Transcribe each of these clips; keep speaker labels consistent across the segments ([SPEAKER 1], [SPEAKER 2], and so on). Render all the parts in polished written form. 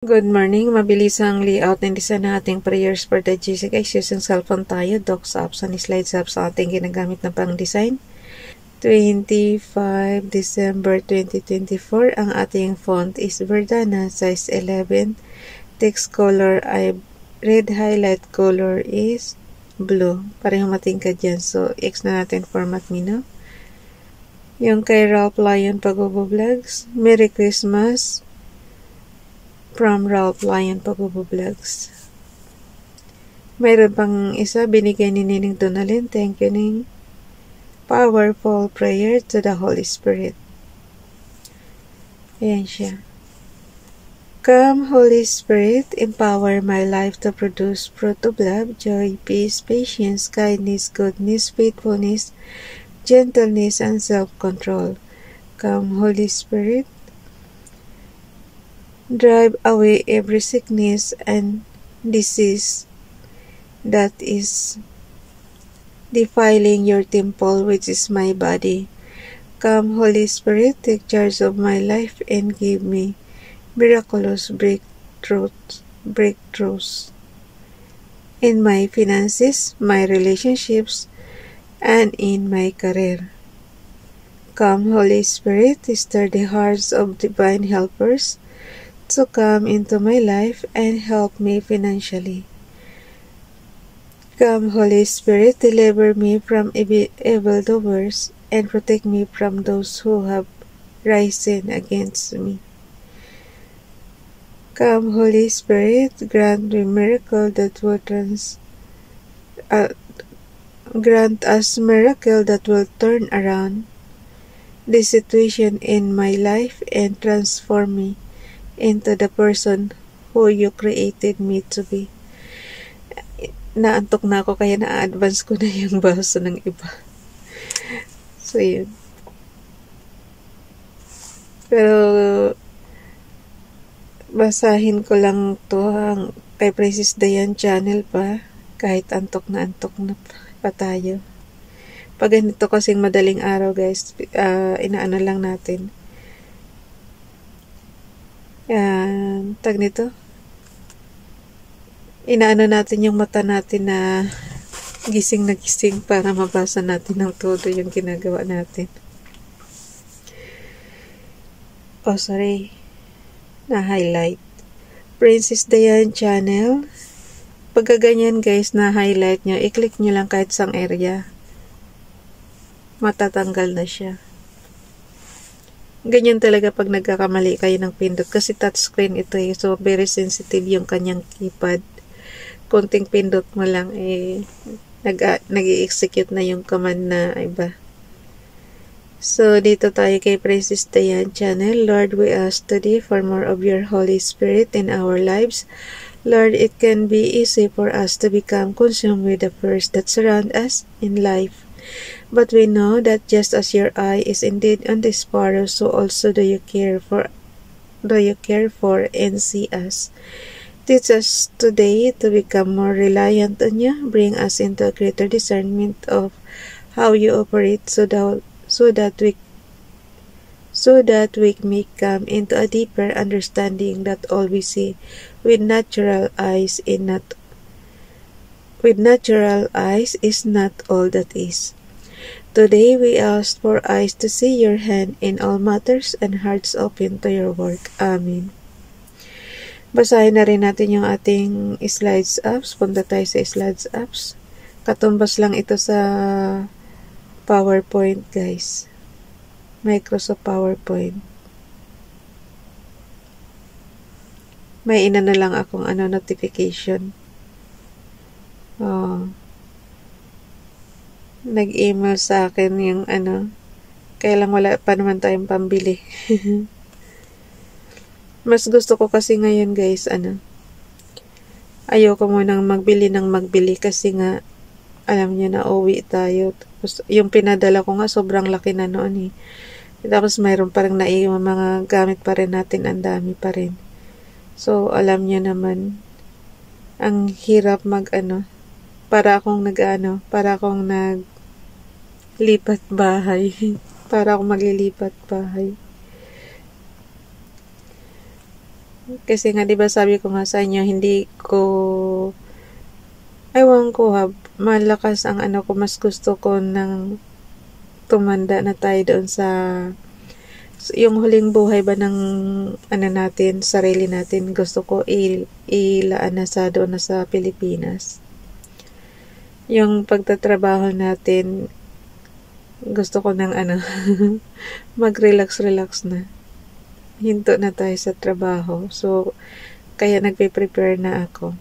[SPEAKER 1] Good morning. Mabilis ang layout ng design ng ating prayers for the GC. Guys, using cellphone tayo. Docs apps and slides apps ang ating ginagamit na pang design. 25 December 2024. Ang ating font is Verdana, size 11. Text color ay red, highlight color is blue. Pareho matingkad yan. So, X na natin format nino. Yung kay Ralph Lion Pag-Vlogs. Merry Christmas from Ralph Lion Pag-Vlogs. Mayroon pang isa, binigay ni Nining Donalyn. Thank you, Ning. Powerful prayer to the Holy Spirit. Ayan siya. Come, Holy Spirit, empower my life to produce fruit of love, joy, peace, patience, kindness, goodness, faithfulness, gentleness, and self-control. Come, Holy Spirit, drive away every sickness and disease that is defiling your temple, which is my body. Come, Holy Spirit, take charge of my life and give me miraculous breakthroughs in my finances, my relationships, and in my career. Come, Holy Spirit, stir the hearts of divine helpers to come into my life and help me financially. Come, Holy Spirit, deliver me from evildoers and protect me from those who have risen against me. Come, Holy Spirit, grant me miracle that will grant us miracle that will turn around the situation in my life and transform me into the person who you created me to be. Naantok na ako kaya na-advance ko na yung basa ng iba. So, yun. Pero, basahin ko lang to ang kay Princess Diane channel pa. Kahit antok na pa tayo. Pag ganito kasing madaling araw guys, inaano lang natin. Tag nito, inaano natin yung mata natin na gising na gising para mabasa natin ng todo yung ginagawa natin. Na-highlight. Princess Diane channel. Pagka ganyan guys, na-highlight nyo, i-click nyo lang kahit sang area. Matatanggal na siya. Ganyan talaga pag nagkakamali kayo ng pindot. Kasi touchscreen ito eh. So, very sensitive yung kanyang keypad. Konting pindot mo lang eh, nag-i-execute na yung command na iba. So, dito tayo kay Princess Diane channel. Lord, we ask today for more of your Holy Spirit in our lives. Lord, it can be easy for us to become consumed with the fears that surround us in life. But we know that just as your eye is indeed on the sparrow, so also do you care for and see us. Teach us today to become more reliant on you. Bring us into a greater discernment of how you operate so that we may come into a deeper understanding that all we see with natural eyes is not all that is. Today we ask for eyes to see your hand in all matters and hearts open to your work. Amen. Basahin na rin natin yung ating slides apps. Punta tayo sa slides apps. Katumbas lang ito sa PowerPoint guys. Microsoft PowerPoint. May inano lang akong notification. Nag-email sa akin yung kaya lang wala pa naman tayong pambili. Mas gusto ko kasi ngayon guys, ayoko munang magbili kasi nga, alam niyo na uwi tayo. Tapos, yung pinadala ko nga, sobrang laki na noon eh. Tapos, mayroon pa rin naiwan mga gamit pa rin natin, ang dami pa rin. So, alam niyo naman, ang hirap para akong naglipat bahay. Para akong maglilipat bahay. Kasi nga, diba sabi ko nga sa inyo, hindi ko, ewan ko ha, malakas ang ano ko, mas gusto ko ng tumanda na tayo doon sa yung huling buhay ba ng ano natin, sarili natin, gusto ko ilaan na sa doon na sa Pilipinas. Yung pagtatrabaho natin, gusto ko ng ano, mag-relax na. Hinto na tayo sa trabaho. So, kaya nagpe-prepare na ako.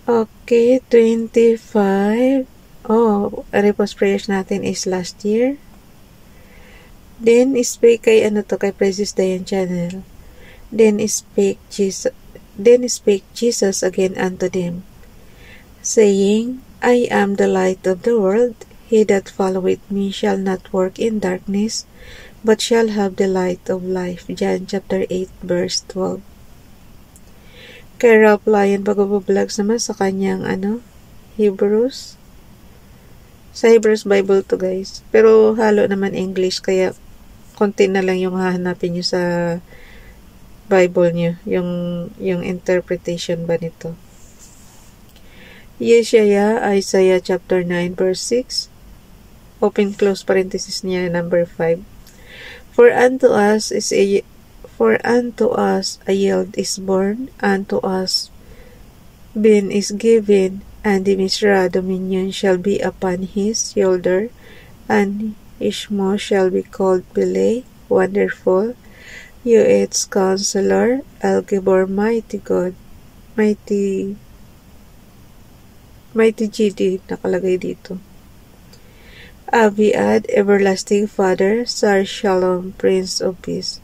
[SPEAKER 1] Okay, 25. Oh, repose prayers natin is last year. Then speak kay kay Precious Dayan channel. Then speak Jesus again unto them, saying, I am the light of the world. He that followeth me shall not walk in darkness, but shall have the light of life. John chapter 8 verse 12. Kay Ralph Lyon pag-vlogs naman sa kanyang Hebrews. Sa Hebrews Bible to guys. Pero halo naman English, kaya konti na lang yung hahanapin nyo sa Bible nyo. Yung interpretation ba nito. Isaiah chapter 9 verse 6. Open close parenthesis niya number 5. For unto us a child is born, unto us Ben is given, and the Mizra dominion shall be upon his shoulder, and Ishmael shall be called Pele, Wonderful, Its Counselor, El-Gibor, Mighty God, Mighty GD, nakalagay dito. Aviad, Everlasting Father, Sar Shalom, Prince of Peace.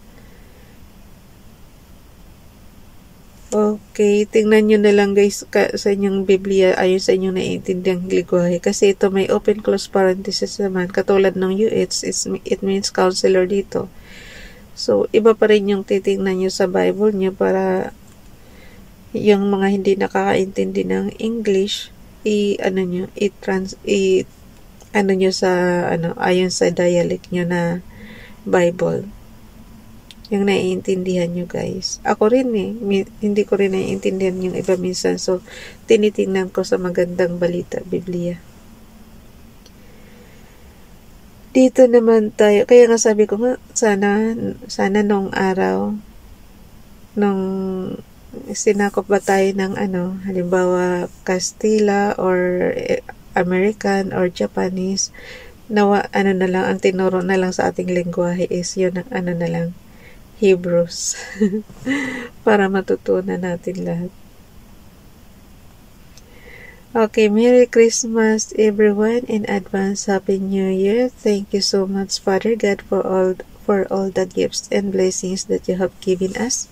[SPEAKER 1] Okay, tingnan nyo na lang guys sa inyong Biblia ayon sa inyong naiintindihang lingwahe. Kasi ito may open close parenthesis naman. Katulad ng it means counselor dito. So, iba pa rin yung titingnan nyo sa Bible nyo para yung mga hindi nakakaintindi ng English, ayon sa dialect nyo na Bible. Yung naiintindihan nyo guys. Ako rin hindi ko rin naiintindihan yung iba minsan. So, tinitingnan ko sa magandang balita, Biblia. Dito naman tayo, kaya nga sabi ko nga, sana nung araw, nung sinakop ba tayo ng halimbawa Kastila or American or Japanese, na lang, ang tinuro na lang sa ating lingwahe is yun ang na lang, Hebrews. Para matutunan natin lahat. Okay, Merry Christmas everyone, in advance Happy New Year. Thank you so much, Father God, for all the gifts and blessings that you have given us.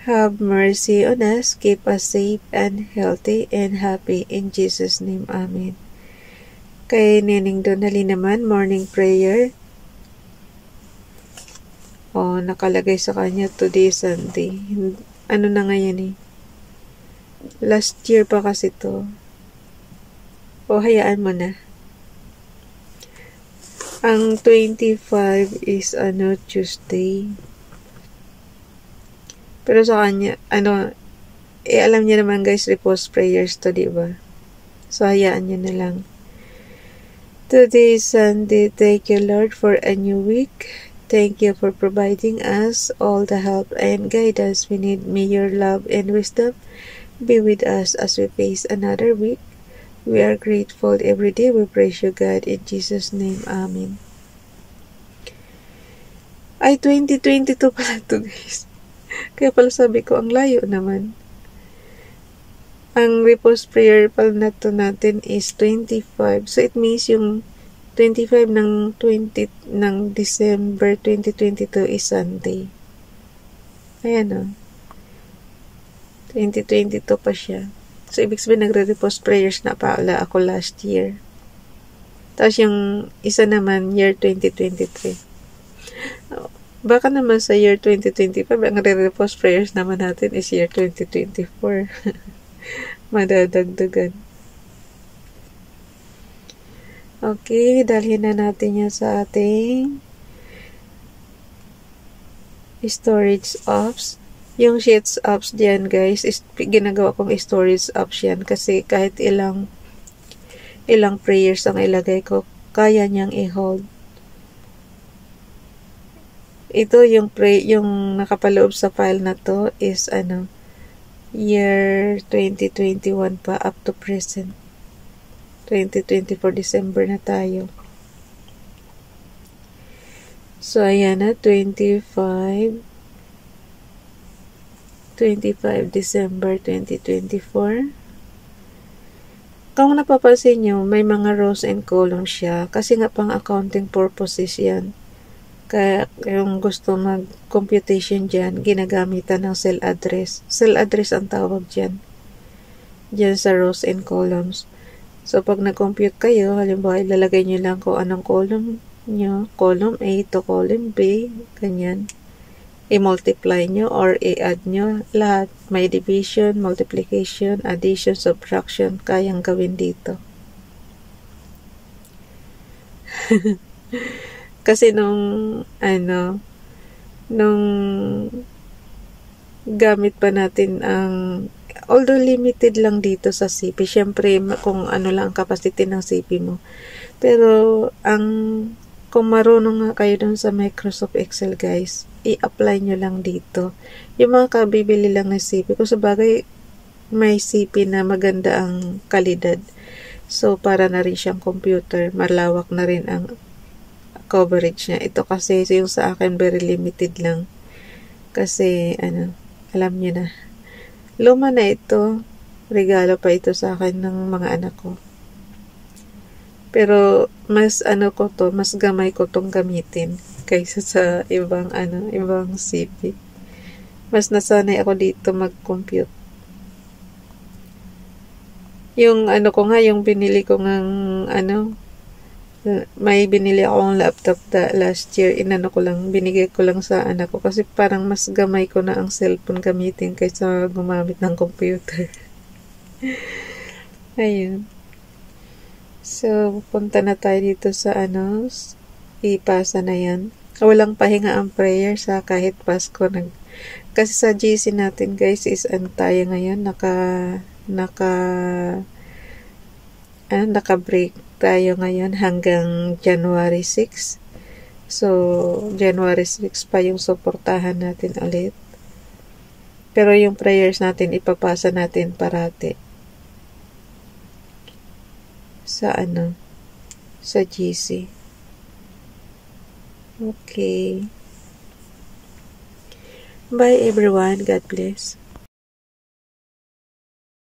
[SPEAKER 1] Have mercy on us, keep us safe and healthy and happy. In Jesus' name, Amen. Kay Nening Donali naman, morning prayer. Nakalagay sa kanya, today Sunday. Ano na ngayon Last year pa kasi to. Hayaan mo na. Ang 25 is Tuesday. Pero sa kanya, alam niya naman guys, repose prayers to, diba? So, hayaan niya na lang. Today is Sunday. Thank you, Lord, for a new week. Thank you for providing us all the help and guidance we need. May your love and wisdom be with us as we face another week. We are grateful every day. We praise you, God, in Jesus' name. Amen. Ay, 2022 pala to, guys. Kaya pala sabi ko, ang layo naman. Ang repose prayer pala na to natin is 25. So, it means yung 25 ng December 2022 is Sunday. Ayan 2022 pa siya. So, ibig sabihin, nagre-repose prayers na pala ako last year. Tapos yung isa naman, year 2023. Baka naman sa year 2025, ang nagre-repose prayers naman natin is year 2024. Madadagdagan. Okay, dalhin na natin yan sa ating storage apps. Yung sheets apps diyan guys, ginagawa kong storage apps yan kasi kahit ilang prayers ang ilagay ko, kaya niyang i-hold. Ito yung nakapaloob sa file na to is year 2021 pa up to present. 2024 December na tayo. So ayan na 25 December 2024. Kung napapansin nyo, may mga rows and columns siya kasi nga pang accounting purposes yan. Kaya yung gusto mag-computation dyan, ginagamitan ng cell address. Cell address ang tawag dyan. Dyan sa rows and columns. So, pag nag-compute kayo, halimbawa, ilalagay nyo lang kung anong column nyo. Column A to column B. Ganyan. I-multiply nyo or i-add nyo. Lahat. May division, multiplication, addition, subtraction. Kayang gawin dito. Kasi nung gamit pa natin although limited lang dito sa CP, syempre kung ano lang ang capacity ng CP mo. Pero kung marunong nga kayo dun sa Microsoft Excel guys, i-apply nyo lang dito. Yung mga kabibili lang ng CP, kung sabagay may CP na maganda ang kalidad. So, para na rin siyang computer, malawak na rin ang coverage niya. Ito kasi yung sa akin very limited lang. Kasi alam niyo na. Luma na ito. Regalo pa ito sa akin ng mga anak ko. Pero mas mas gamay ko tong gamitin kaysa sa ibang CP. Mas nasanay ako dito mag-compute. Yung yung binili ko ng may binili akong laptop last year, binigay ko lang sa anak ko kasi parang mas gamay ko na ang cellphone gamitin kaysa gumamit ng computer. Ayun. So, punta na tayo dito sa ipasa na yan. Walang pahinga ang prayer sa kahit Pasko. Kasi sa GC natin guys is tayo ngayon, naka-break tayo ngayon hanggang January 6. So, January 6 pa yung suportahan natin ulit. Pero yung prayers natin, ipapasa natin parati. Sa sa GC. Okay. Bye everyone. God bless.